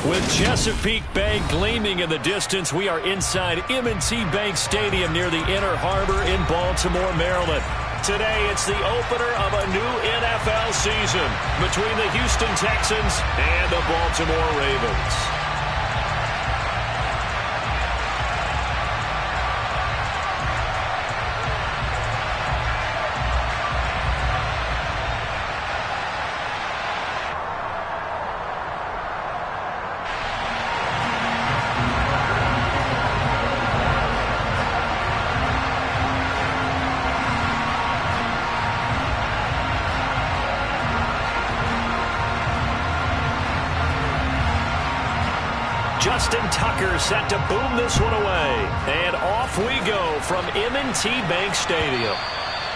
With Chesapeake Bay gleaming in the distance, we are inside M&T Bank Stadium near the Inner Harbor in Baltimore, Maryland. Today, it's the opener of a new NFL season between the Houston Texans and the Baltimore Ravens. Justin Tucker set to boom this one away. And off we go from M&T Bank Stadium.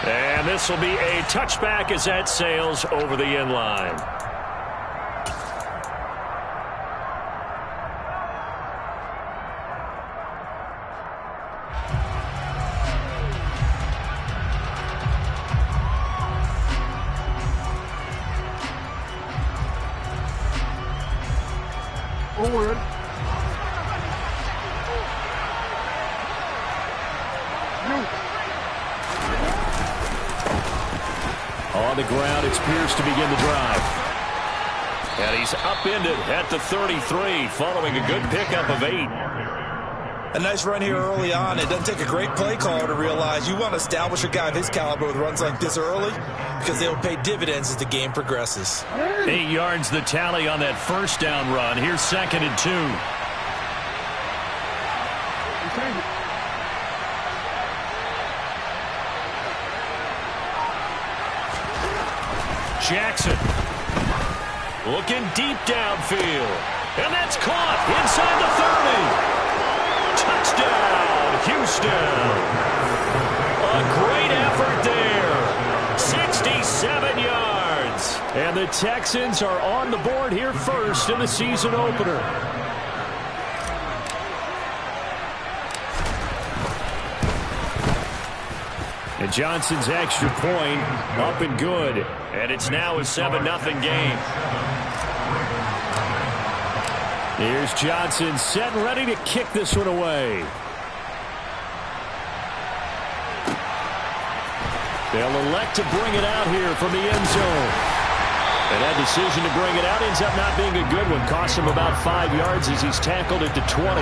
And this will be a touchback as that sails over the end line. Forward. On the ground, it's Pierce to begin the drive. And he's upended at the 33, following a good pickup of 8. A nice run here early on. It doesn't take a great play caller to realize you want to establish a guy of his caliber with runs like this early because they'll pay dividends as the game progresses. 8 yards the tally on that first down run. Here's 2nd and 2. Jackson looking deep downfield. And that's caught inside the 30. Touchdown, Houston. A great effort there. 67 yards. And the Texans are on the board here first in the season opener. And Johnson's extra point up and good. And it's now a 7-0 game. Here's Johnson set and ready to kick this one away. They'll elect to bring it out here from the end zone. And that decision to bring it out ends up not being a good one. Costs him about 5 yards as he's tackled at the 20.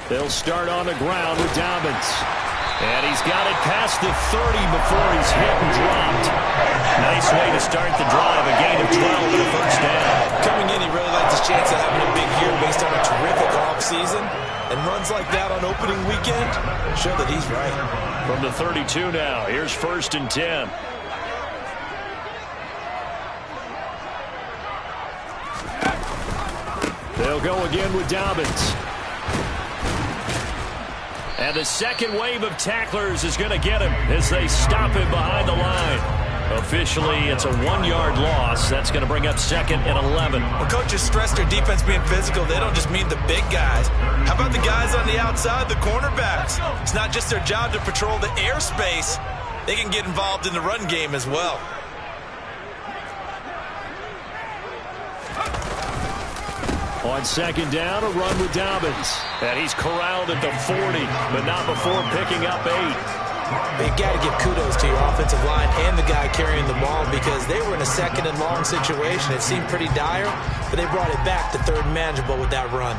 They'll start on the ground with Dobbins. And he's got it past the 30 before he's hit and dropped. Nice way to start the drive. A gain of 12 and a first down. Coming in, he really liked his chance of having a big year based on a terrific offseason. And runs like that on opening weekend show that he's right. From the 32 now, here's 1st and 10. They'll go again with Dobbins. And the second wave of tacklers is going to get him as they stop him behind the line. Officially, it's a 1-yard loss. That's going to bring up 2nd and 11. Well, coaches stress their defense being physical. They don't just mean the big guys. How about the guys on the outside, the cornerbacks? It's not just their job to patrol the airspace. They can get involved in the run game as well. On 2nd down, a run with Dobbins. And he's corralled at the 40, but not before picking up 8. You got to give kudos to your offensive line and the guy carrying the ball because they were in a 2nd and long situation. It seemed pretty dire, but they brought it back to 3rd and manageable with that run.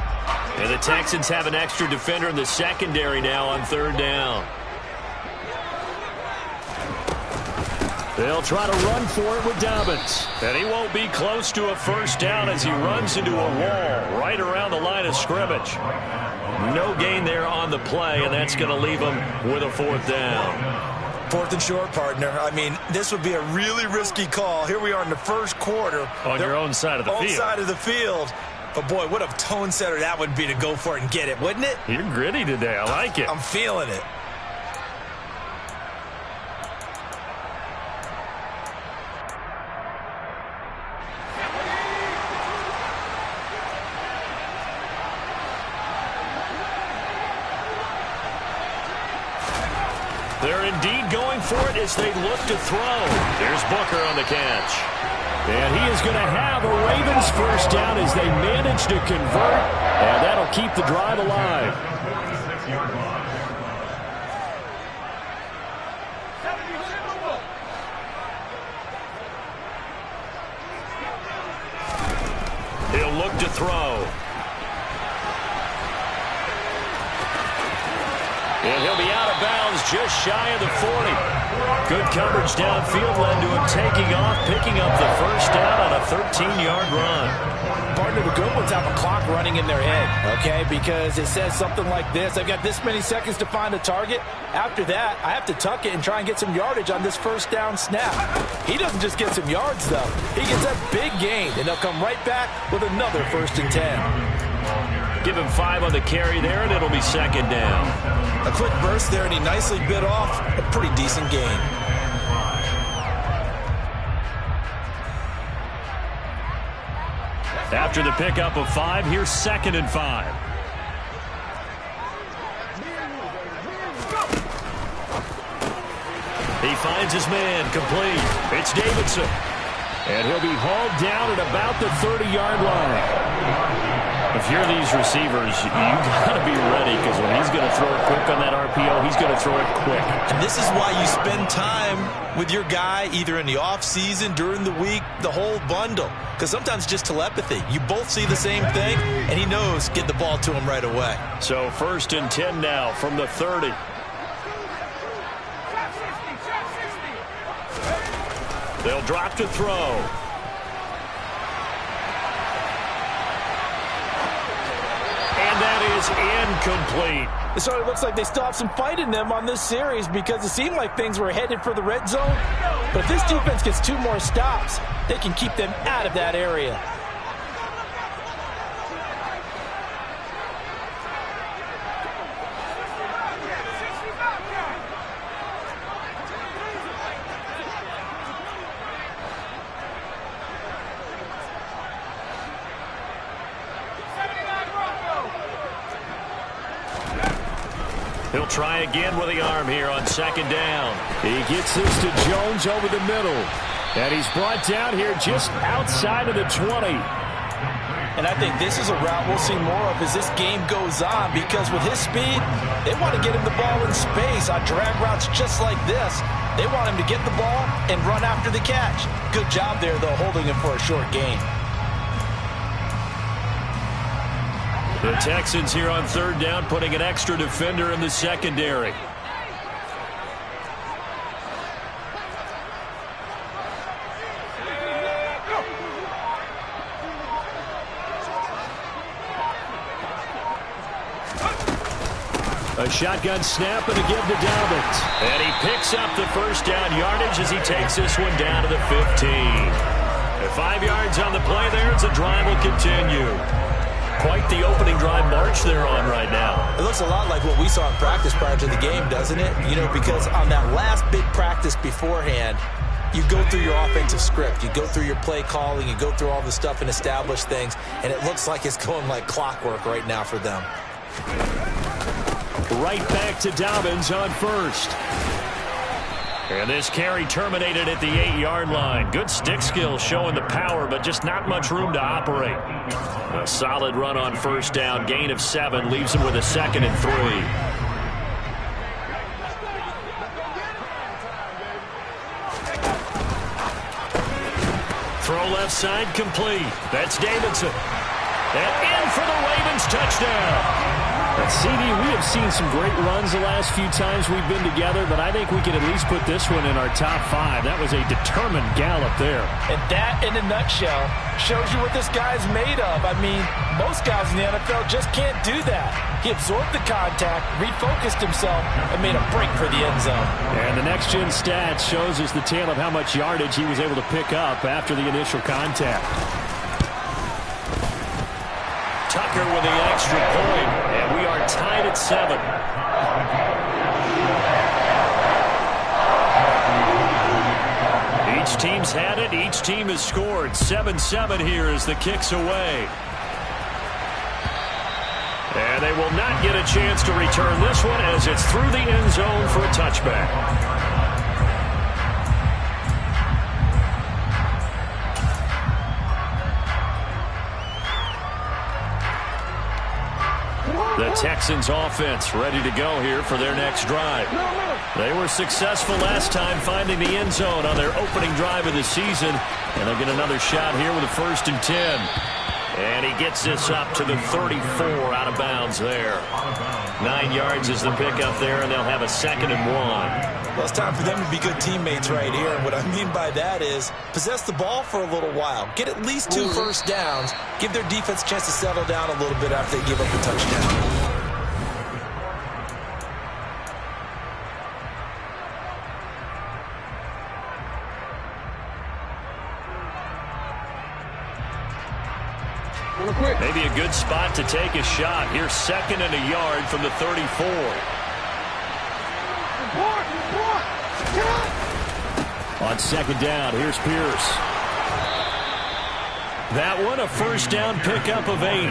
And the Texans have an extra defender in the secondary now on 3rd down. They'll try to run for it with Dobbins. And he won't be close to a first down as he runs into a wall right around the line of scrimmage. No gain there on the play, and that's going to leave him with a 4th down. 4th and short, partner. I mean, this would be a really risky call. Here we are in the first quarter. On your own side of the field. Own side of the field. But, boy, what a tone setter that would be to go for it and get it, wouldn't it? You're gritty today. I like it. I'm feeling it. They're indeed going for it as they look to throw. There's Booker on the catch. And he is going to have a Ravens first down as they manage to convert, and that'll keep the drive alive. He'll look to throw. And he'll be out of bounds just shy of the 40. Good coverage downfield led to him taking off, picking up the first down on a 13-yard run. Partner, the good ones have a clock running in their head, okay? Because it says something like this. I've got this many seconds to find a target. After that, I have to tuck it and try and get some yardage on this first down snap. He doesn't just get some yards, though. He gets a big gain, and they'll come right back with another 1st and 10. Give him 5 on the carry there, and it'll be 2nd down. A quick burst there, and he nicely bit off a pretty decent gain. After the pickup of 5, here's 2nd and 5. He finds his man, complete. It's Davidson. And he'll be hauled down at about the 30-yard line. If you're these receivers, you got to be ready, because when he's going to throw it quick on that RPO, he's going to throw it quick. And this is why you spend time with your guy either in the offseason, during the week, the whole bundle. Because sometimes just telepathy. You both see the same thing, and he knows get the ball to him right away. So 1st and 10 now from the 30. They'll drop to throw. That is incomplete. So it looks like they still have some fight in them on this series, because it seemed like things were headed for the red zone. But if this defense gets 2 more stops, they can keep them out of that area. He'll try again with the arm here on 2nd down. He gets this to Jones over the middle. And he's brought down here just outside of the 20. And I think this is a route we'll see more of as this game goes on, because with his speed, they want to get him the ball in space on drag routes just like this. They want him to get the ball and run after the catch. Good job there, though, holding him for a short gain. The Texans here on 3rd down, putting an extra defender in the secondary. A shotgun snap and a give to Dobbins. And he picks up the first down yardage as he takes this one down to the 15. At 5 yards on the play there, as the drive will continue. Quite the opening drive march they're on right now. It looks a lot like what we saw in practice prior to the game, doesn't it? You know, because on that last big practice beforehand, you go through your offensive script. You go through your play calling. You go through all the stuff and establish things. And it looks like it's going like clockwork right now for them. Right back to Dobbins on 1st. And this carry terminated at the 8-yard line. Good stick skill showing the power, but just not much room to operate. A solid run on 1st down. Gain of 7 leaves him with a 2nd and 3. Throw left side complete. That's Davidson. And in for the Ravens touchdown. But CD, we have seen some great runs the last few times we've been together, but I think we can at least put this one in our top 5. That was a determined gallop there. And that, in a nutshell, shows you what this guy's made of. I mean, most guys in the NFL just can't do that. He absorbed the contact, refocused himself, and made a break for the end zone. And the next-gen stats shows us the tale of how much yardage he was able to pick up after the initial contact. Tucker with the extra point, and we are tied at 7. Each team's had it. Each team has scored. 7-7 here as the kick's away. And And they will not get a chance to return this one as it's through the end zone for a touchback. The Texans offense ready to go here for their next drive. They were successful last time finding the end zone on their opening drive of the season. And they'll get another shot here with a 1st and 10. And he gets this up to the 34 out of bounds there. 9 yards is the pickup there, and they'll have a 2nd and 1. Well, it's time for them to be good teammates right here. And what I mean by that is possess the ball for a little while. Get at least 2 first downs. Give their defense a chance to settle down a little bit after they give up a touchdown. Maybe a good spot to take a shot. Here's 2nd and a yard from the 34. On 2nd down, here's Pierce. That one, a 1st down pickup of 8.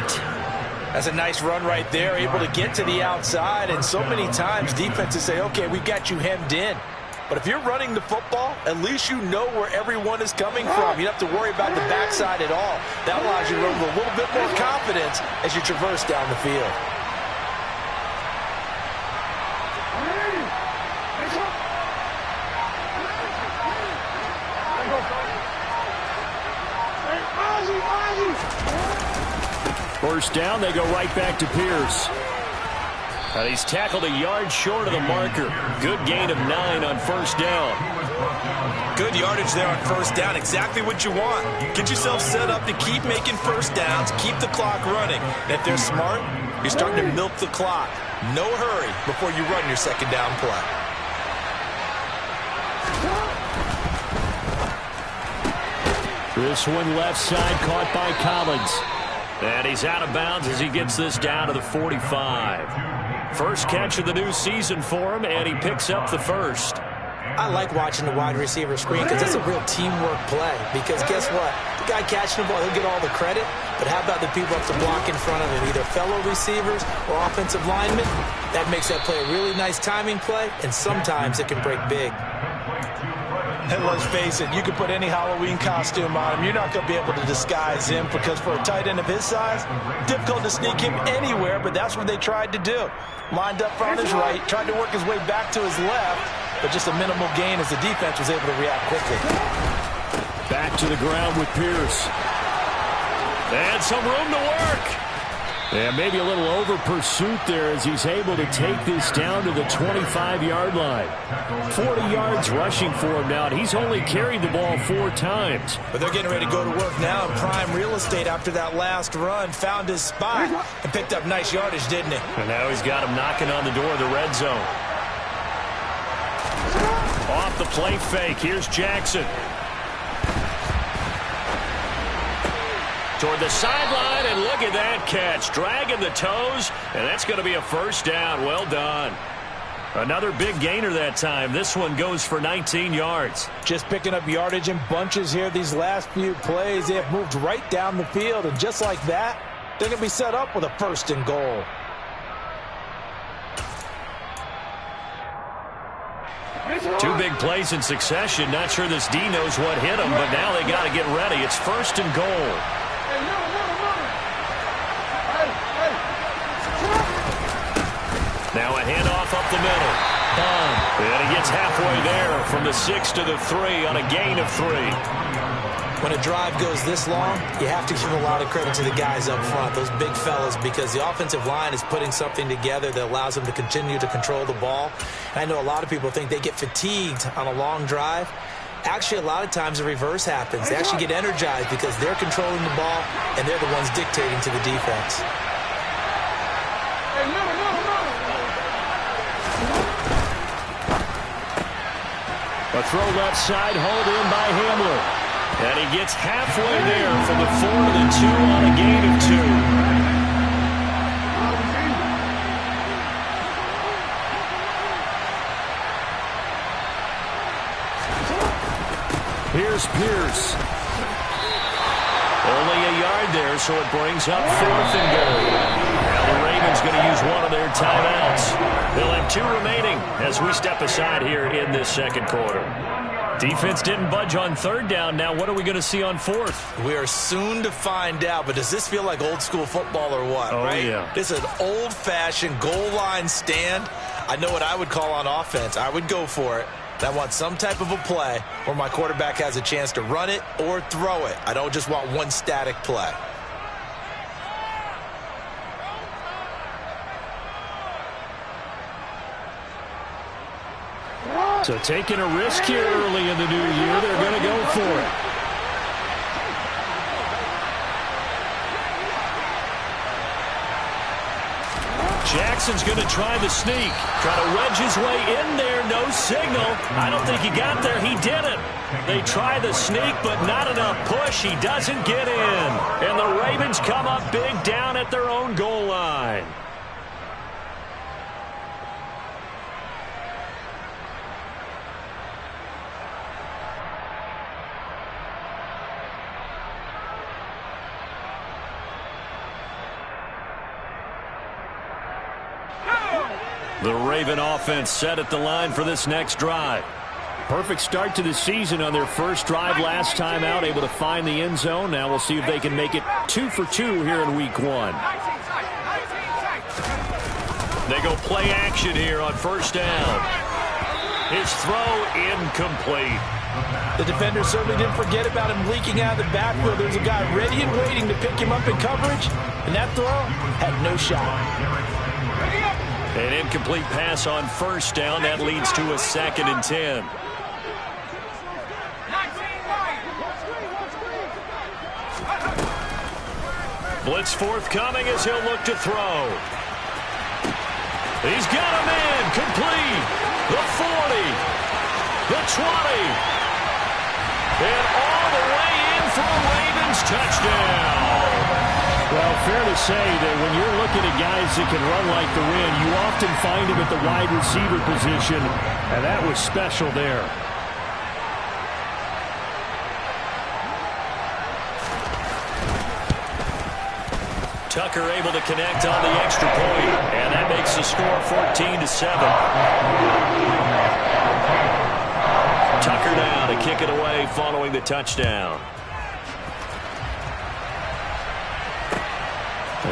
That's a nice run right there, able to get to the outside. And so many times defenses say, okay, we've got you hemmed in. But if you're running the football, at least you know where everyone is coming from. You don't have to worry about the backside at all. That allows you to run with a little bit more confidence as you traverse down the field. First down, they go right back to Pierce. And he's tackled a yard short of the marker. Good gain of 9 on 1st down. Good yardage there on 1st down. Exactly what you want. Get yourself set up to keep making 1st downs, keep the clock running. And if they're smart, you're starting to milk the clock. No hurry before you run your 2nd down play. This one left side caught by Collins. And he's out of bounds as he gets this down to the 45. First catch of the new season for him, and he picks up the 1st. I like watching the wide receiver screen because that's a real teamwork play. Because guess what? The guy catching the ball, he'll get all the credit. But how about the people up to block in front of him, either fellow receivers or offensive linemen? That makes that play a really nice timing play, and sometimes it can break big. And let's face it, you can put any Halloween costume on him. You're not going to be able to disguise him because for a tight end of his size, difficult to sneak him anywhere, but that's what they tried to do. Lined up on his right, tried to work his way back to his left, but just a minimal gain as the defense was able to react quickly. Back to the ground with Pierce. And some room to work. And maybe a little over pursuit there as he's able to take this down to the 25-yard line. 40 yards rushing for him now, and he's only carried the ball 4 times. But they're getting ready to go to work now in prime real estate after that last run. Found his spot and picked up nice yardage, didn't he? And now he's got him knocking on the door of the red zone. Off the play fake, here's Jackson. Toward the sideline, and look at that catch. Dragging the toes, and that's going to be a 1st down. Well done. Another big gainer that time. This one goes for 19 yards. Just picking up yardage in bunches here these last few plays. They have moved right down the field, and just like that, they're going to be set up with a 1st and goal. Two big plays in succession. Not sure this D knows what hit him, but now they got to get ready. It's 1st and goal. Now a handoff up the middle. And he gets halfway there from the 6 to the 3 on a gain of 3. When a drive goes this long, you have to give a lot of credit to the guys up front, those big fellas, because the offensive line is putting something together that allows them to continue to control the ball. And I know a lot of people think they get fatigued on a long drive. Actually, a lot of times the reverse happens. They actually get energized because they're controlling the ball, and they're the ones dictating to the defense. A throw left side, hauled in by Hamler. And he gets halfway there from the 4 to the 2 on a gain of 2. Here's Pierce. Only a yard there, so it brings up 4th and goal. Now the Ravens Ravens going to use one of their timeouts. They'll have 2 remaining as we step aside here in this second quarter. Defense didn't budge on third down. Now what are we going to see on fourth? We are soon to find out, but does this feel like old school football or what? Oh, right? Yeah. This is an old-fashioned goal line stand. I know what I would call on offense. I would go for it. I want some type of a play where my quarterback has a chance to run it or throw it. I don't just want one static play. So taking a risk here early in the new year, they're going to go for it. Jackson's going to try the sneak. Try to wedge his way in there. No signal. I don't think he got there. He didn't. They try the sneak, but not enough push. He doesn't get in. And the Ravens come up big down at their own goal line. The Raven offense set at the line for this next drive. Perfect start to the season on their first drive last time out, able to find the end zone. Now we'll see if they can make it 2 for 2 here in week 1. They go play action here on first down. His throw incomplete. The defender certainly didn't forget about him leaking out of the backfield. There's a guy ready and waiting to pick him up in coverage, and that throw had no shot. An incomplete pass on first down. That leads to a 2nd and 10. Blitz forthcoming as he'll look to throw. He's got a man complete. The 40. The 20. And all the way in for a Ravens touchdown. Well, fair to say that when you're looking at guys that can run like the wind, you often find them at the wide receiver position, and that was special there. Tucker able to connect on the extra point, and that makes the score 14-7. Tucker now to kick it away following the touchdown.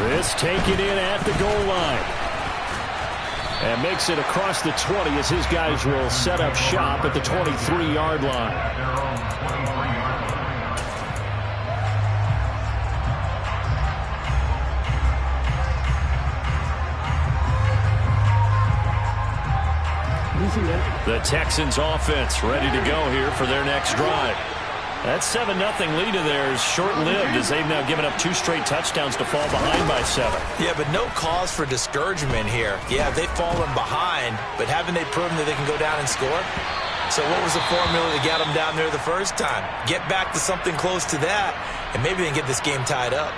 This taken in at the goal line. And makes it across the 20 as his guys will set up shop at the 23-yard line. The Texans offense ready to go here for their next drive. That 7-0 lead of theirs short-lived as they've now given up 2 straight touchdowns to fall behind by 7. Yeah, but no cause for discouragement here. Yeah, they've fallen behind, but haven't they proven that they can go down and score? So what was the formula that got them down there the first time? Get back to something close to that, and maybe they can get this game tied up.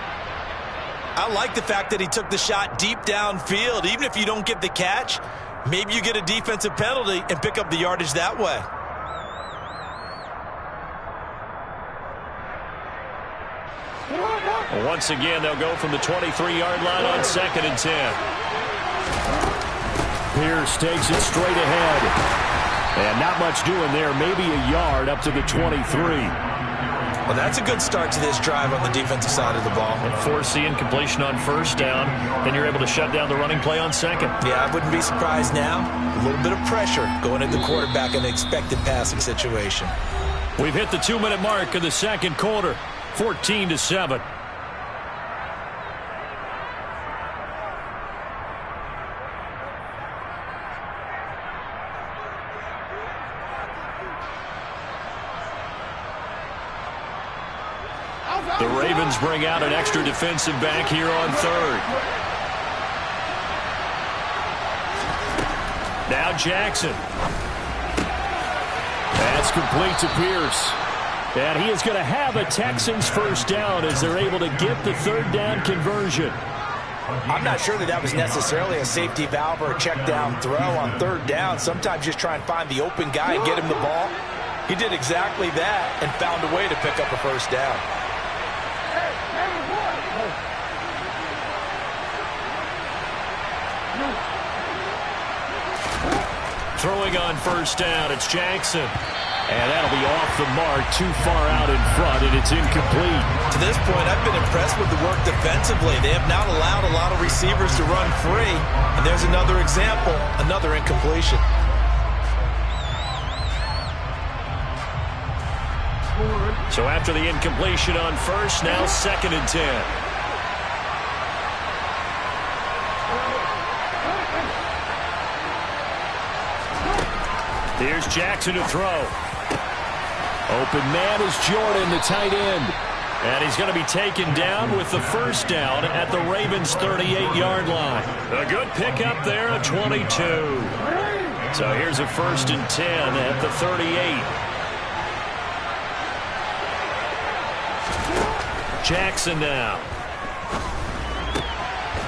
I like the fact that he took the shot deep downfield. Even if you don't get the catch, maybe you get a defensive penalty and pick up the yardage that way. Once again, they'll go from the 23-yard line on 2nd and 10. Pierce takes it straight ahead. And not much doing there. Maybe a yard up to the 23. Well, that's a good start to this drive on the defensive side of the ball. And force the incompletion on first down. Then you're able to shut down the running play on 2nd. Yeah, I wouldn't be surprised now. A little bit of pressure going at the quarterback in an expected passing situation. We've hit the 2-minute mark of the second quarter. 14-7. The Ravens bring out an extra defensive back here on 3rd. Now Jackson. That's complete to Pierce. And he is going to have a Texans first down as they're able to get the 3rd down conversion. I'm not sure that was necessarily a safety valve or a check down throw on 3rd down. Sometimes just try and find the open guy and get him the ball. He did exactly that and found a way to pick up a first down. Throwing on first down, it's Jackson. And that'll be off the mark, too far out in front, and it's incomplete. To this point, I've been impressed with the work defensively. They have not allowed a lot of receivers to run free. And there's another example, another incompletion. So after the incompletion on first, now 2nd and 10. Here's Jackson to throw. Open man is Jordan, the tight end. And he's going to be taken down with the first down at the Ravens' 38-yard line. A good pickup there at 22. So here's a 1st and 10 at the 38. Jackson now.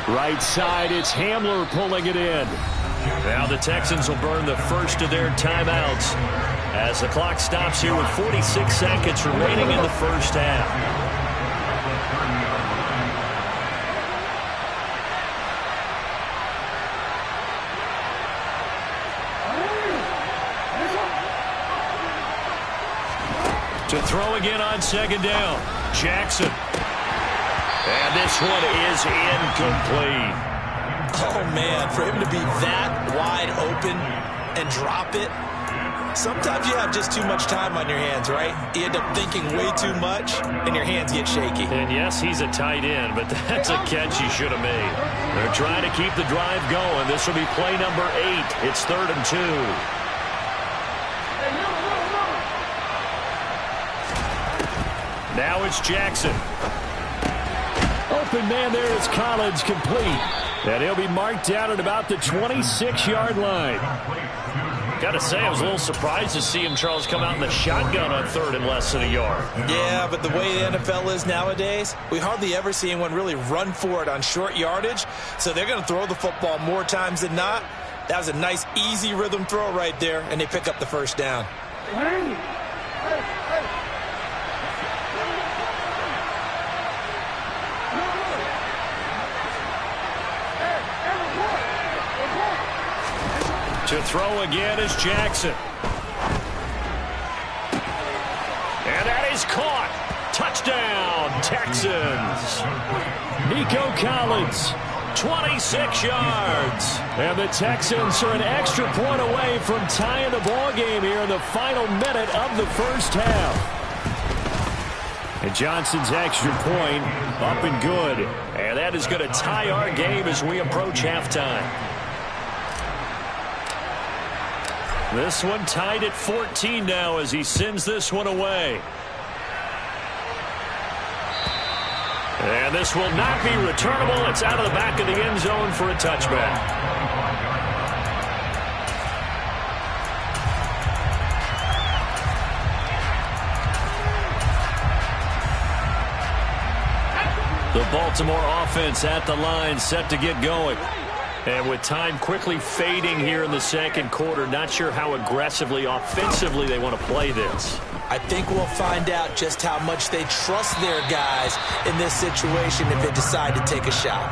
Right side, it's Hamler pulling it in. Now the Texans will burn the first of their timeouts as the clock stops here with 46 seconds remaining in the first half. To throw again on 2nd down, Jackson. And this one is incomplete. Oh, man, for him to be that wide open and drop it, sometimes you have just too much time on your hands, right? You end up thinking way too much, and your hands get shaky. And yes, he's a tight end, but that's a catch he should have made. They're trying to keep the drive going. This will be play number 8. It's 3rd and 2. Now it's Jackson. Open man there is Collins, complete. And he'll be marked down at about the 26-yard line. Got to say, I was a little surprised to see him, Charles, come out in the shotgun on 3rd and less than a yard. Yeah, but the way the NFL is nowadays, we hardly ever see anyone really run for it on short yardage. So they're going to throw the football more times than not. That was a nice, easy rhythm throw right there, and they pick up the first down. To throw again is Jackson. And that is caught. Touchdown, Texans. Nico Collins, 26 yards. And the Texans are an extra point away from tying the ball game here in the final minute of the first half. And Johnson's extra point up and good. And that is going to tie our game as we approach halftime. This one tied at 14 now as he sends this one away. And this will not be returnable. It's out of the back of the end zone for a touchback. The Baltimore offense at the line, set to get going. And with time quickly fading here in the second quarter, not sure how aggressively, offensively they want to play this. I think we'll find out just how much they trust their guys in this situation if they decide to take a shot.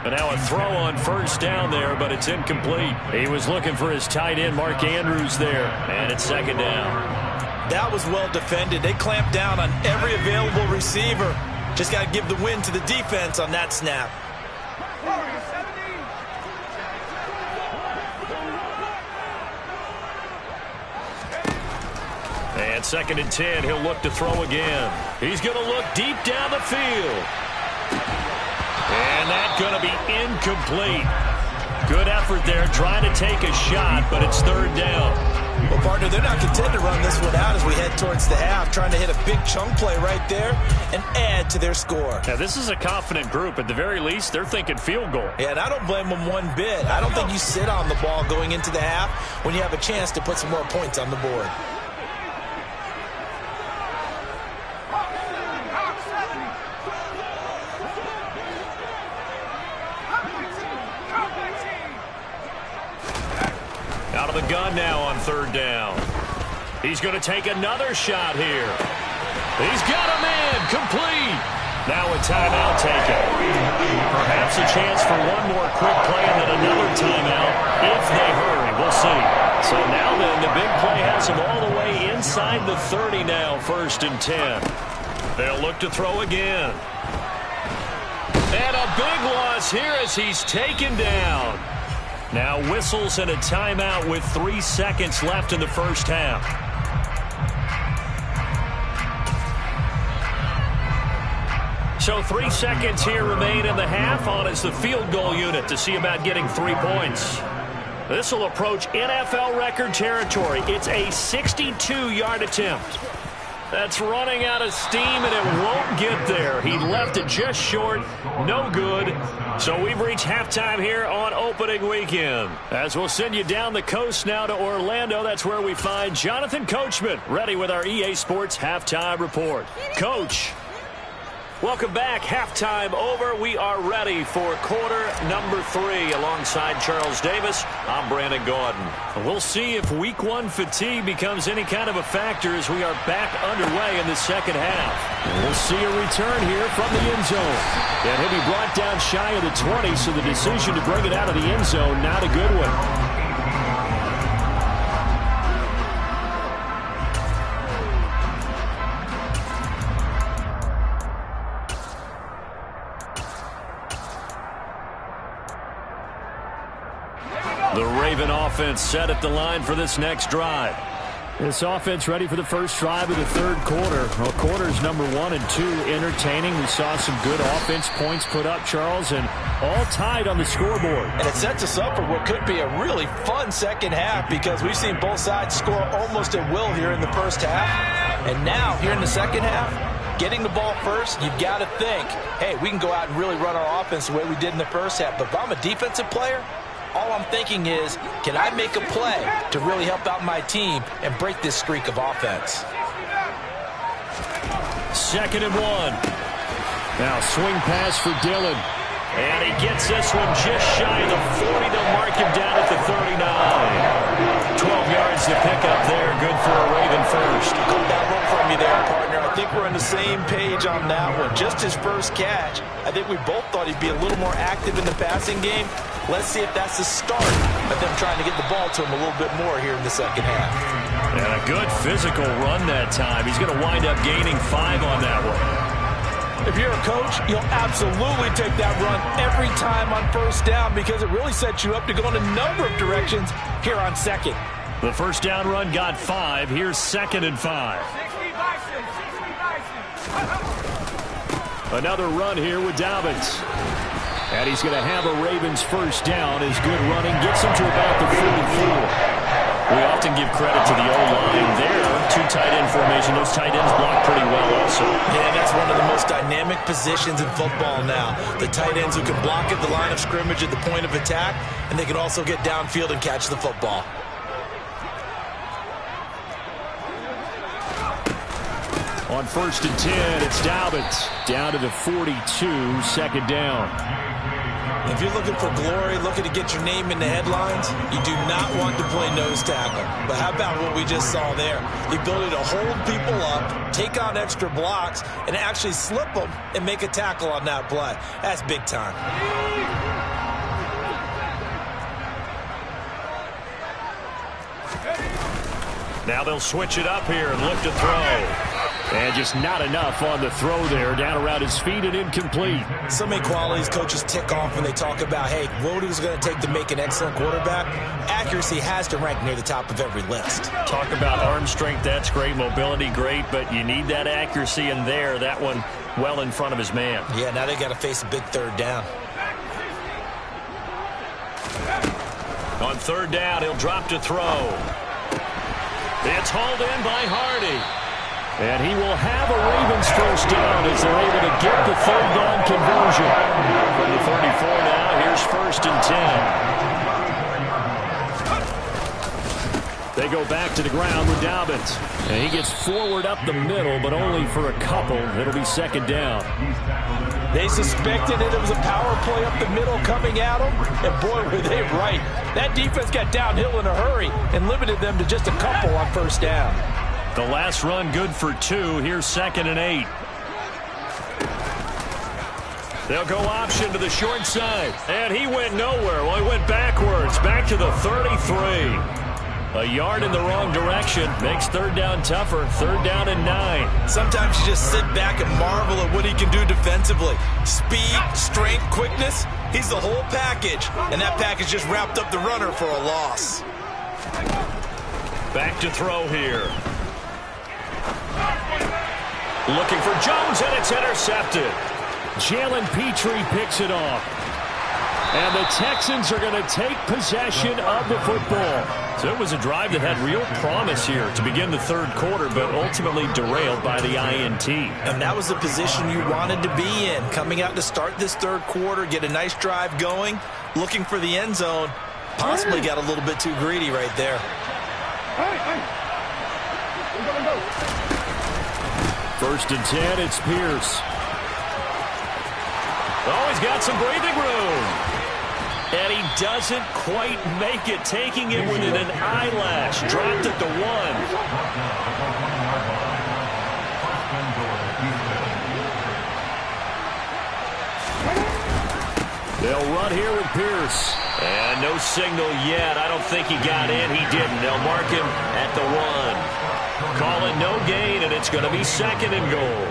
And now a throw on first down there, but it's incomplete. He was looking for his tight end, Mark Andrews, there. And it's 2nd down. That was well defended. They clamped down on every available receiver. Just got to give the win to the defense on that snap. And 2nd and 10, he'll look to throw again. He's going to look deep down the field. And that's going to be incomplete. Good effort there, trying to take a shot, but it's 3rd down. Well, partner, they're not content to run this one out as we head towards the half, trying to hit a big chunk play right there and add to their score. Now, this is a confident group. At the very least, they're thinking field goal. Yeah, and I don't blame them one bit. I don't think you sit on the ball going into the half when you have a chance to put some more points on the board. Out of the gun now on 3rd down. He's going to take another shot here. He's got a man complete. Now a timeout taken. Perhaps a chance for one more quick play and then another timeout if they hurry. We'll see. So now then, the big play has them all the way inside the 30 now, 1st and 10. They'll look to throw again. And a big loss here as he's taken down. Now whistles and a timeout with 3 seconds left in the first half. So 3 seconds here remain in the half on as the field goal unit to see about getting 3 points. This will approach NFL record territory. It's a 62-yard attempt. That's running out of steam, and it won't get there. He left it just short. No good. So we've reached halftime here on opening weekend. As we'll send you down the coast now to Orlando, that's where we find Jonathan Coachman, ready with our EA Sports Halftime Report. Coach. Welcome back. Halftime over. We are ready for quarter number 3. Alongside Charles Davis, I'm Brandon Gaudin. We'll see if week 1 fatigue becomes any kind of a factor as we are back underway in the second half. And we'll see a return here from the end zone. And he'll be brought down shy of the 20, so the decision to bring it out of the end zone, not a good one. The Raven offense set at the line for this next drive. This offense ready for the first drive of the third quarter. Well, quarters number 1 and 2 entertaining. We saw some good offense points put up, Charles, and all tied on the scoreboard. And it sets us up for what could be a really fun second half because we've seen both sides score almost at will here in the first half. And now, here in the second half, getting the ball first, you've got to think, hey, we can go out and really run our offense the way we did in the first half. But if I'm a defensive player, all I'm thinking is, can I make a play to really help out my team and break this streak of offense? 2nd and 1. Now swing pass for Dillon. And he gets this one just shy of the 40. They'll mark him down at the 39. 12 yards to pick up there. Good for a Raven first. Cut that one from you there, partner. I think we're on the same page on that one. Just his first catch. I think we both thought he'd be a little more active in the passing game. Let's see if that's the start of them trying to get the ball to him a little bit more here in the second half. And a good physical run that time. He's going to wind up gaining 5 on that one. If you're a coach, you'll absolutely take that run every time on first down because it really sets you up to go in a number of directions here on second. The first down run got 5. Here's 2nd and 5. Another run here with Dobbins. And he's going to have a Ravens first down. His good running gets him to about the 44. We often give credit to the O-line there. 2 tight end formation. Those tight ends block pretty well also. Yeah, that's one of the most dynamic positions in football now. The tight ends who can block at the line of scrimmage at the point of attack, and they can also get downfield and catch the football. On 1st and 10, it's Dobbins. Down to the 42, 2nd down. If you're looking for glory, looking to get your name in the headlines, you do not want to play nose tackle. But how about what we just saw there? The ability to hold people up, take on extra blocks, and actually slip them and make a tackle on that play. That's big time. Now they'll switch it up here and look to throw. And just not enough on the throw there. Down around his feet and incomplete. So many qualities coaches tick off when they talk about, hey, what is it going to take to make an excellent quarterback? Accuracy has to rank near the top of every list. Talk about arm strength, that's great. Mobility, great. But you need that accuracy in there. That one well in front of his man. Yeah, now they got to face a big 3rd down. On 3rd down, he'll drop to throw. It's hauled in by Hardy. And he will have a Ravens first down as they're able to get the 3rd down conversion. From the 34 now, here's 1st and 10. They go back to the ground with Dobbins. And he gets forward up the middle, but only for a couple. It'll be 2nd down. They suspected it was a power play up the middle coming at them, and boy, were they right. That defense got downhill in a hurry and limited them to just a couple on 1st down. The last run good for 2. Here's 2nd and 8. They'll go option to the short side. And he went nowhere. Well, he went backwards. Back to the 33. A yard in the wrong direction makes third down tougher. Third down and 9. Sometimes you just sit back and marvel at what he can do defensively. Speed, strength, quickness. He's the whole package. And that package just wrapped up the runner for a loss. Back to throw here. Looking for Jones, and it's intercepted. Jalen Petrie picks it off. And the Texans are going to take possession of the football. So it was a drive that had real promise here to begin the third quarter, but ultimately derailed by the INT. And that was the position you wanted to be in. Coming out to start this third quarter, get a nice drive going, looking for the end zone. Possibly got a little bit too greedy right there. First and 10, it's Pierce. Oh, he's got some breathing room. And he doesn't quite make it, taking it within an eyelash. Dropped at the 1. They'll run here with Pierce. And no signal yet. I don't think he got in. He didn't. They'll mark him at the 1. Call it no gain, and it's going to be second and goal.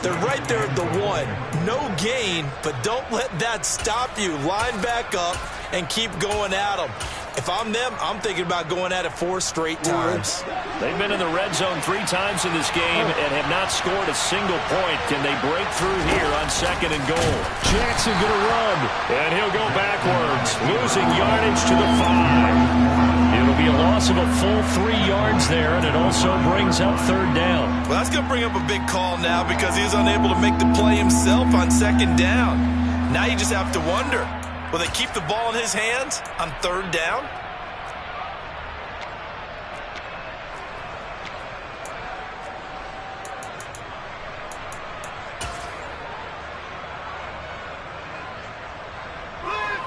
They're right there at the 1. No gain, but don't let that stop you. Line back up and keep going at them. If I'm them, I'm thinking about going at it 4 straight times. They've been in the red zone 3 times in this game and have not scored a single point. Can they break through here on second and goal? Jackson going to run, and he'll go backwards, losing yardage to the 5. It'll be a loss of a full 3 yards there, and it also brings up third down. Well, that's going to bring up a big call now because he's unable to make the play himself on second down. Now you just have to wonder, will they keep the ball in his hands on third down?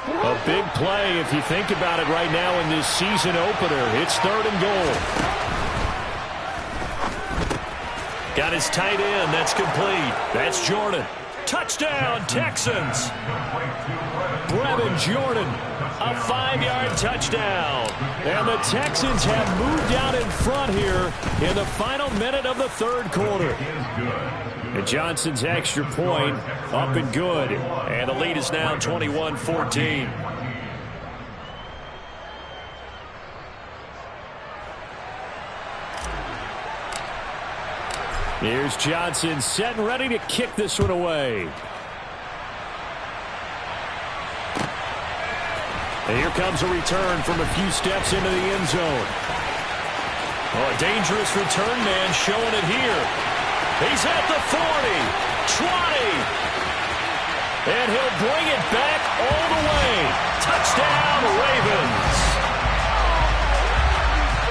A big play if you think about it right now in this season opener. It's third and goal. Got his tight end. That's complete. That's Jordan. Touchdown, Texans. Brevin Jordan, a 5-yard touchdown. And the Texans have moved out in front here in the final minute of the third quarter. And Johnson's extra point up and good. And the lead is now 21-14. Here's Johnson set and ready to kick this one away. And here comes a return from a few steps into the end zone. Oh, a dangerous return man showing it here. He's at the 40, 20. And he'll bring it back all the way. Touchdown, Ravens.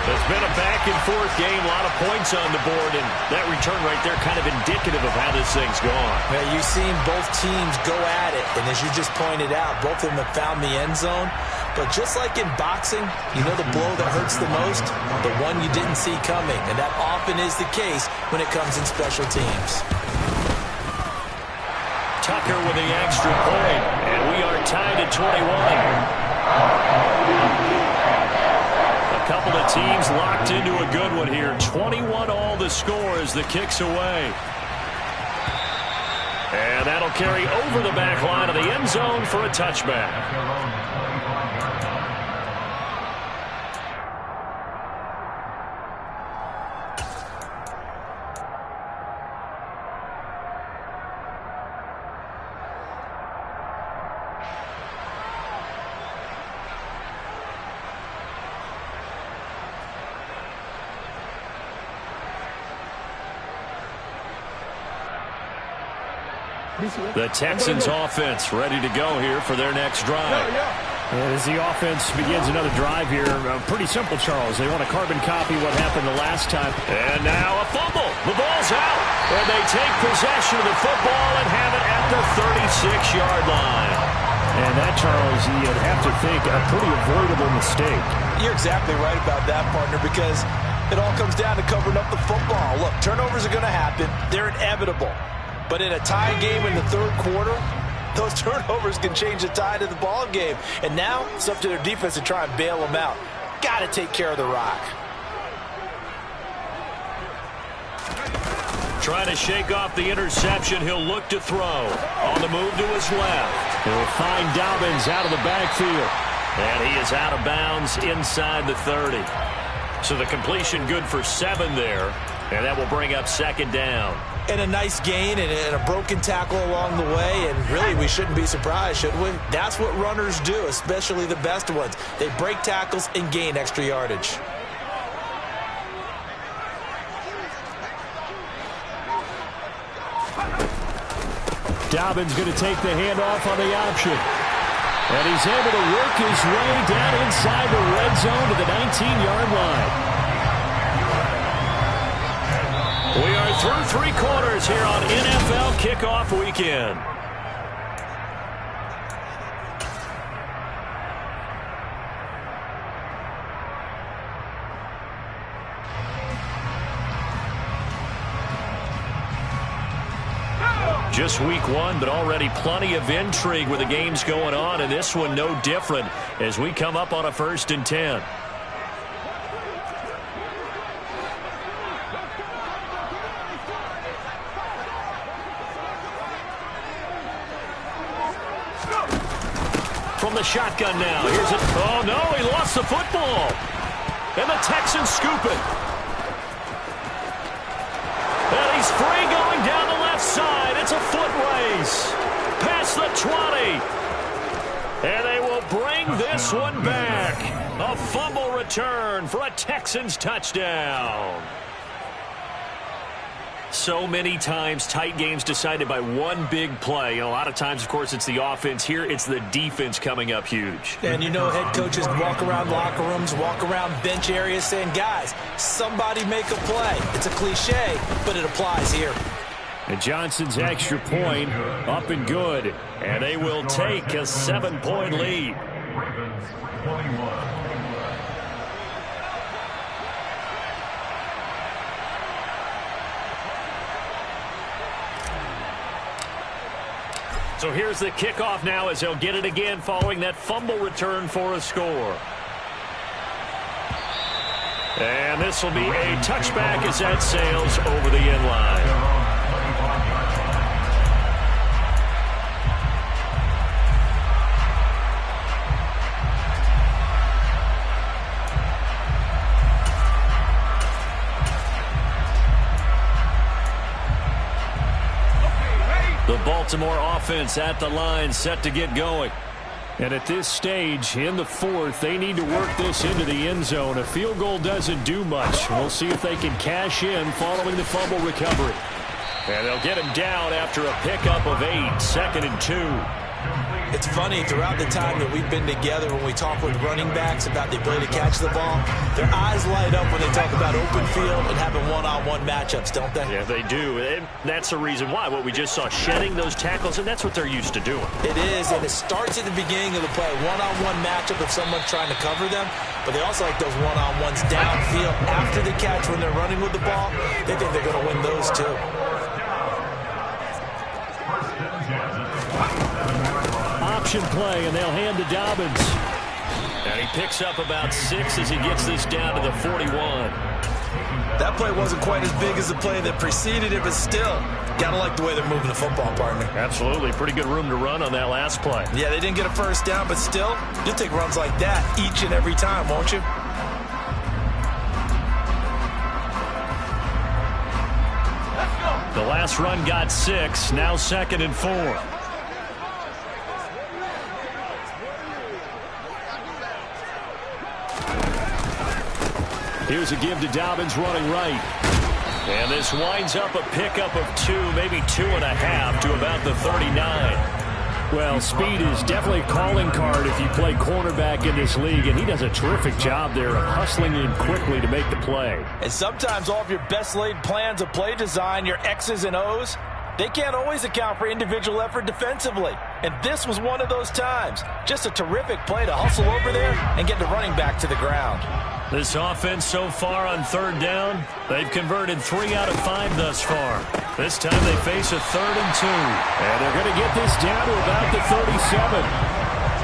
It's been a back-and-forth game, a lot of points on the board, and that return right there kind of indicative of how this thing's gone. Yeah, you've seen both teams go at it, and as you just pointed out, both of them have found the end zone. But just like in boxing, you know the blow that hurts the most? The one you didn't see coming, and that often is the case when it comes in special teams. Tucker with the extra point, and we are tied at 21. A couple of teams locked into a good one here. 21 all the score as the kick's away. And that'll carry over the back line of the end zone for a touchback. The Texans offense ready to go here for their next drive. As the offense begins another drive here, pretty simple, Charles. They want to carbon copy what happened the last time. And now a fumble. The ball's out. And they take possession of the football and have it at the 36-yard line. And that, Charles, you'd have to think a pretty avoidable mistake. You're exactly right about that, partner, because it all comes down to covering up the football. Look, turnovers are going to happen. They're inevitable. But in a tie game in the third quarter, Those turnovers can change the tide of the ball game. And now it's up to their defense to try and bail them out. Got to take care of the rock. Trying to shake off the interception. He'll look to throw. On the move to his left. He'll find Dobbins out of the backfield. And he is out of bounds inside the 30. So the completion good for 7 there. And that will bring up 2nd down. And a nice gain and a broken tackle along the way. And really, we shouldn't be surprised, should we? That's what runners do, especially the best ones. They break tackles and gain extra yardage. Dobbins going to take the handoff on the option. And he's able to work his way down inside the red zone to the 19-yard line. We are through 3 quarters here on NFL Kickoff Weekend. Just week 1, but already plenty of intrigue with the games going on, and this one no different as we come up on a 1st and 10. From the shotgun now. Here's it. Oh, no, he lost the football. And the Texans scoop it. And he's free going down the left side. It's a foot race. Past the 20. And they will bring this one back. A fumble return for a Texans touchdown. So many times, tight games decided by one big play. A lot of times, of course, it's the offense. Here, it's the defense coming up huge. And you know, head coaches walk around locker rooms, walk around bench areas saying, guys, somebody make a play. It's a cliche, but it applies here. And Johnson's extra point up and good. And they will take a 7-point lead. Ravens 21. So here's the kickoff now as they'll get it again following that fumble return for a score. And this will be a touchback as that sails over the end line. The Baltimore offense at the line, set to get going. And at this stage, in the 4th, they need to work this into the end zone. A field goal doesn't do much. We'll see if they can cash in following the fumble recovery. And they'll get him down after a pickup of 8, 2nd and 2. It's funny, throughout the time that we've been together, when we talk with running backs about the ability to catch the ball, their eyes light up when they talk about open field and having one-on-one matchups, don't they? Yeah, they do. And that's the reason why. What we just saw, shedding those tackles, and that's what they're used to doing. It is, and it starts at the beginning of the play. One-on-one matchup if someone's trying to cover them, but they also like those one-on-ones downfield after the catch when they're running with the ball. They think they're going to win those too. Option play, and they'll hand to Dobbins. And he picks up about 6 as he gets this down to the 41. That play wasn't quite as big as the play that preceded it, but still, gotta like the way they're moving the football, partner. Absolutely. Pretty good room to run on that last play. Yeah, they didn't get a first down, but still, you'll take runs like that each and every time, won't you? The last run got 6, now 2nd and 4. Here's a give to Dobbins running right. And this winds up a pickup of 2, maybe 2.5 to about the 39. Well, speed is definitely a calling card if you play cornerback in this league, and he does a terrific job there of hustling in quickly to make the play. And sometimes all of your best laid plans of play design, your X's and O's, they can't always account for individual effort defensively. And this was one of those times. Just a terrific play to hustle over there and get the running back to the ground. This offense so far on third down, they've converted 3 out of 5 thus far. This time they face a 3rd and 2. And they're going to get this down to about the 37.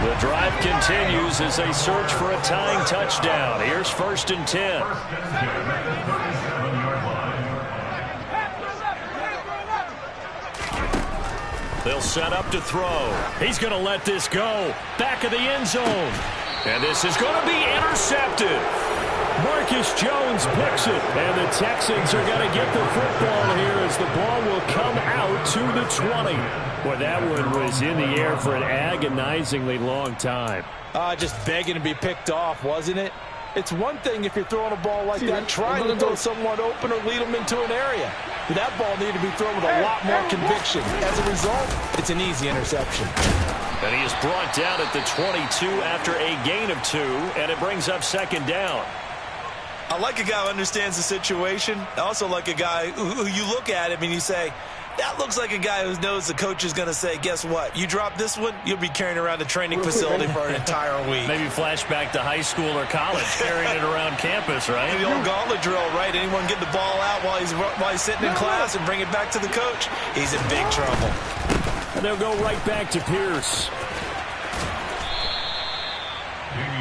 The drive continues as they search for a tying touchdown. Here's 1st and 10. They'll set up to throw. He's going to let this go. Back of the end zone. And this is going to be intercepted. Marcus Jones picks it. And the Texans are going to get the football here as the ball will come out to the 20. Boy, that one was in the air for an agonizingly long time. Just begging to be picked off, wasn't it? It's one thing if you're throwing a ball like that, trying to throw someone open or lead them into an area. But that ball needed to be thrown with a lot more conviction. As a result, it's an easy interception. And he is brought down at the 22 after a gain of 2, and it brings up 2nd down. I like a guy who understands the situation. I also like a guy who you look at him and you say, that looks like a guy who knows the coach is going to say, guess what? You drop this one, you'll be carrying around the training facility for an entire week. Maybe flashback to high school or college, carrying it around campus, right? The old gauntlet drill, right? Anyone get the ball out while he's sitting in class and bring it back to the coach? He's in big trouble. And they'll go right back to Pierce.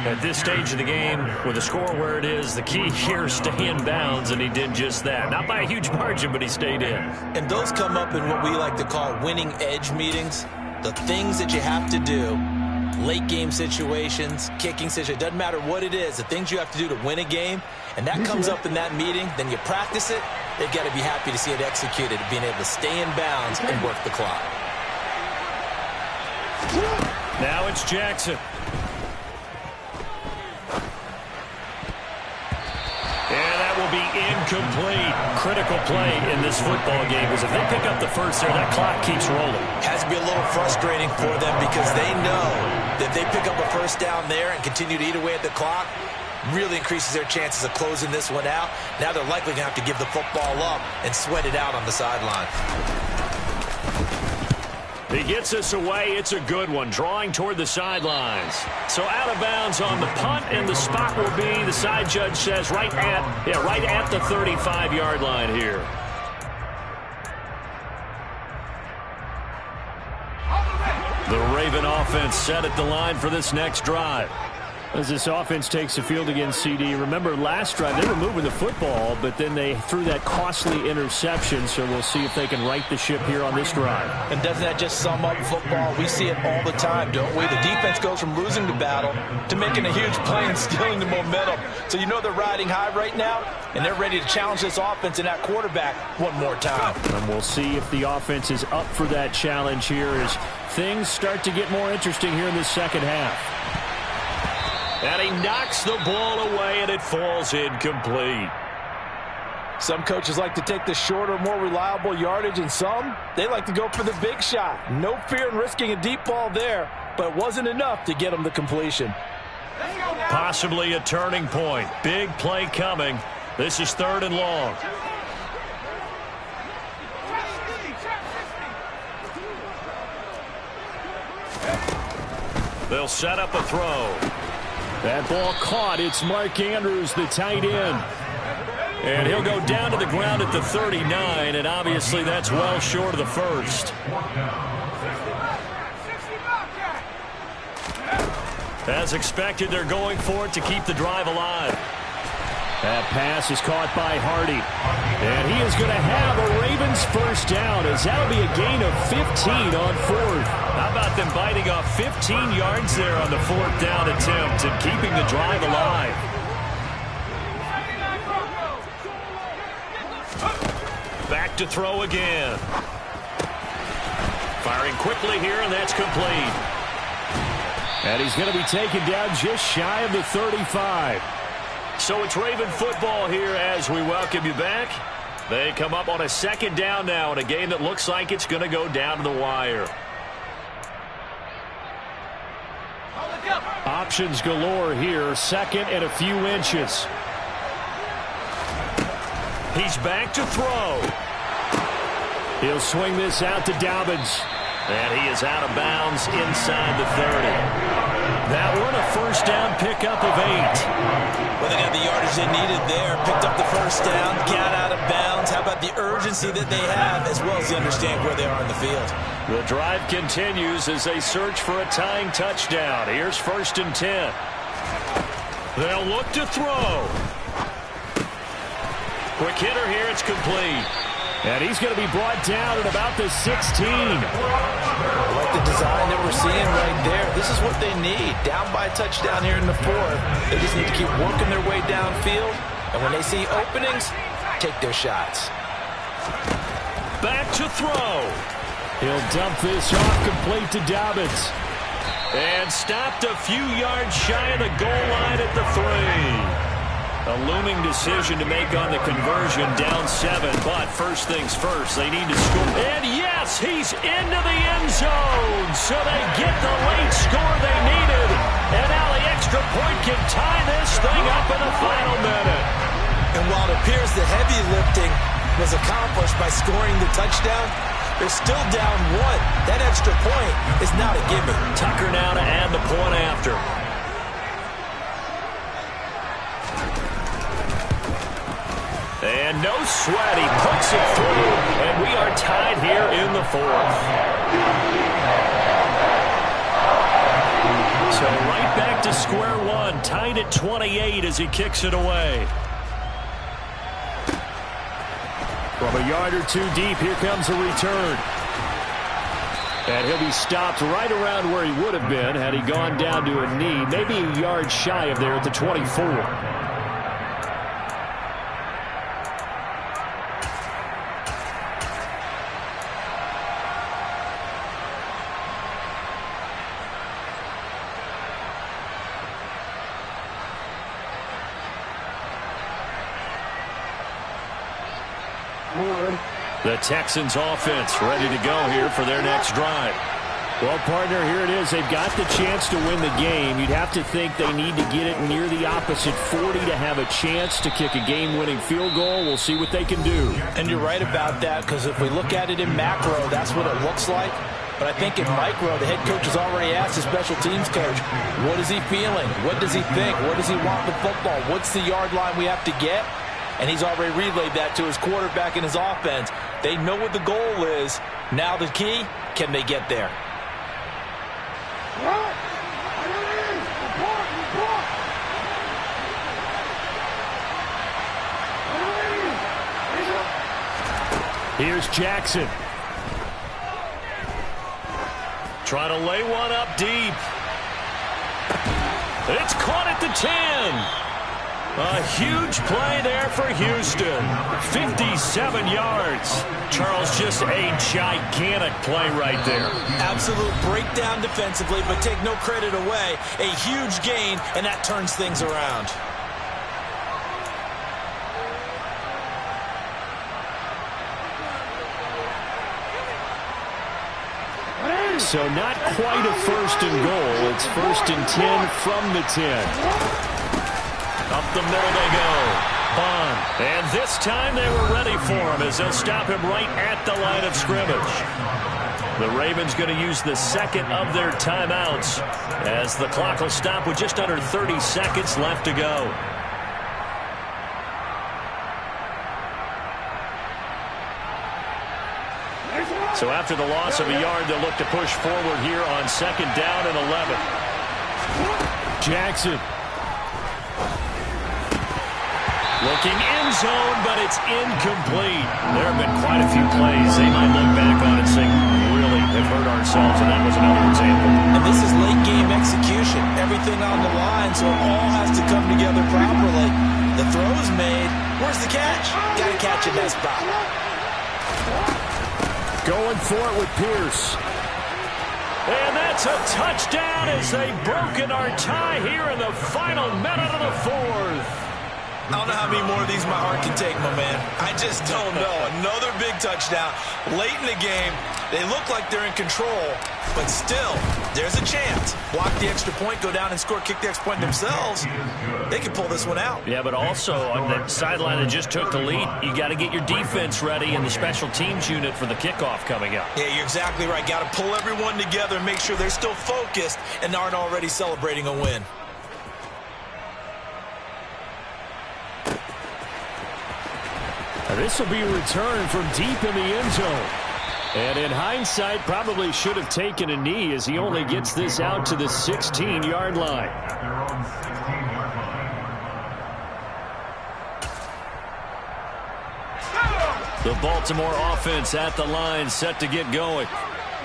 At this stage of the game, with the score where it is, the key here is stay in bounds, and he did just that. Not by a huge margin, but he stayed in. And those come up in what we like to call winning edge meetings. The things that you have to do, late game situations, kicking situations, doesn't matter what it is, the things you have to do to win a game, and that comes up in that meeting, then you practice it, they've got to be happy to see it executed, being able to stay in bounds and work the clock. Now it's Jackson. And that will be incomplete. Critical play in this football game because if they pick up the first there, that clock keeps rolling. Has to be a little frustrating for them because they know that if they pick up a first down there and continue to eat away at the clock, really increases their chances of closing this one out. Now they're likely going to have to give the football up and sweat it out on the sideline. He gets us away. It's a good one, drawing toward the sidelines. So out of bounds on the punt, and the spot will be, the side judge says, right at the 35-yard line here. The Raven offense set at the line for this next drive. As this offense takes the field against CD, remember last drive they were moving the football, but then they threw that costly interception, so we'll see if they can right the ship here on this drive. And doesn't that just sum up football? We see it all the time, don't we? The defense goes from losing the battle to making a huge play and stealing the momentum. So you know they're riding high right now, and they're ready to challenge this offense and that quarterback one more time. And we'll see if the offense is up for that challenge here as things start to get more interesting here in the second half. And he knocks the ball away, and it falls incomplete. Some coaches like to take the shorter, more reliable yardage, and some, they like to go for the big shot. No fear in risking a deep ball there, but it wasn't enough to get them the completion. Possibly a turning point. Big play coming. This is 3rd and long. They'll set up a throw. That ball caught. It's Mark Andrews, the tight end. And he'll go down to the ground at the 39, and obviously that's well short of the first. As expected, they're going for it to keep the drive alive. That pass is caught by Hardy. And he is going to have a Ravens first down as that'll be a gain of 15 on 4th. How about them biting off 15 yards there on the 4th down attempt and keeping the drive alive? Back to throw again. Firing quickly here, and that's complete. And he's going to be taken down just shy of the 35. So it's Raven football here as we welcome you back. They come up on a 2nd down now in a game that looks like it's going to go down to the wire. Options galore here. 2nd and a few inches. He's back to throw. He'll swing this out to Dobbins. And he is out of bounds inside the 30. That one a first down pickup of 8. Well, they got the yardage they needed there. Picked up the first down, got out of bounds. How about the urgency that they have, as well as they understand where they are in the field? The drive continues as they search for a tying touchdown. Here's 1st and 10. They'll look to throw. Quick hitter here. It's complete. And he's going to be brought down at about the 16. I like the design that we're seeing right there. This is what they need. Down by a touchdown here in the 4th. They just need to keep working their way downfield. And when they see openings, take their shots. Back to throw. He'll dump this off complete to Dobbins. And stopped a few yards shy of the goal line at the 3. A looming decision to make on the conversion, down 7. But first things first, they need to score. And yes, he's into the end zone. So they get the late score they needed. And now the extra point can tie this thing up in the final minute. And while it appears the heavy lifting was accomplished by scoring the touchdown, they're still down 1. That extra point is not a gimme. Tucker now to add the point after. And no sweat, he puts it through, and we are tied here in the 4th. So right back to square one, tied at 28 as he kicks it away. From a yard or 2 deep, here comes a return. And he'll be stopped right around where he would have been had he gone down to a knee, maybe a yard shy of there at the 24. The Texans offense ready to go here for their next drive. Well, partner, here it is. They've got the chance to win the game. You'd have to think they need to get it near the opposite 40 to have a chance to kick a game-winning field goal. We'll see what they can do. And you're right about that, because if we look at it in macro, that's what it looks like. But I think in micro, the head coach has already asked the special teams coach, what is he feeling? What does he think? Where does he want the football? What's the yard line we have to get? And he's already relayed that to his quarterback and his offense. They know what the goal is. Now the key, can they get there? Here's Jackson. Trying to lay one up deep. It's caught at the 10. A huge play there for Houston. 57 yards. Charles, just a gigantic play right there. Absolute breakdown defensively, but take no credit away. A huge gain, and that turns things around. So not quite a 1st and goal. It's 1st and 10 from the 10. Up the middle they go. Bond. And this time they were ready for him as they'll stop him right at the line of scrimmage. The Ravens going to use the second of their timeouts as the clock will stop with just under 30 seconds left to go. So after the loss of a yard, they'll look to push forward here on 2nd down and 11. Jackson. Looking end zone, but it's incomplete. There have been quite a few plays. They might look back on it and say, really have hurt ourselves, and that was another example. And this is late game execution. Everything on the line, so it all has to come together properly. The throw's made. Where's the catch? Got to catch in that spot. Going for it with Pierce. And that's a touchdown as they broke our tie here in the final minute of the 4th. I don't know how many more of these my heart can take, my man. I just don't know. Another big touchdown. Late in the game, they look like they're in control, but still, there's a chance. Block the extra point, go down and score, kick the extra point themselves. They can pull this one out. Yeah, but also on the sideline that just took the lead, you got to get your defense ready and the special teams unit for the kickoff coming up. Yeah, you're exactly right. Got to pull everyone together and make sure they're still focused and aren't already celebrating a win. This will be a return from deep in the end zone. And in hindsight, probably should have taken a knee as he only gets this out to the 16-yard line. At their own 16-yard line. The Baltimore offense at the line, set to get going.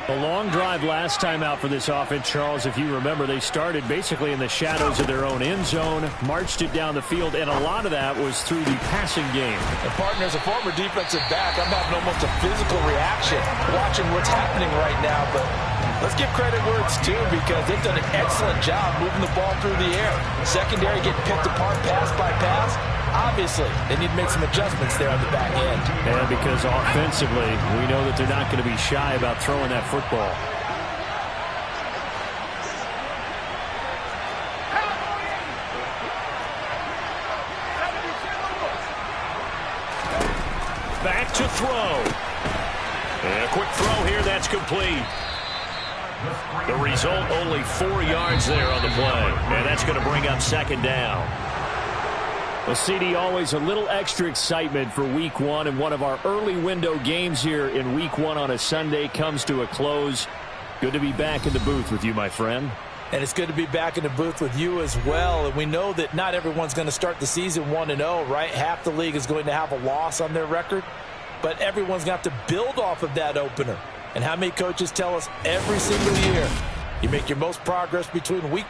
A long drive last time out for this offense, Charles. If you remember, they started basically in the shadows of their own end zone, marched it down the field, and a lot of that was through the passing game. And partner, as a former defensive back, I'm having almost a physical reaction watching what's happening right now. But let's give credit where it's due, because they've done an excellent job moving the ball through the air. Secondary getting picked apart pass by pass. Obviously, they need to make some adjustments there on the back end. And because offensively, we know that they're not going to be shy about throwing that football. Back to throw. And a quick throw here, that's complete. The result, only 4 yards there on the play. And that's going to bring up second down. Well, CD, always a little extra excitement for Week 1, and one of our early window games here in Week 1 on a Sunday comes to a close. Good to be back in the booth with you, my friend. And it's good to be back in the booth with you as well. And we know that not everyone's going to start the season 1-0, right? Half the league is going to have a loss on their record, but everyone's going to have to build off of that opener. And how many coaches tell us every single year, you make your most progress between Week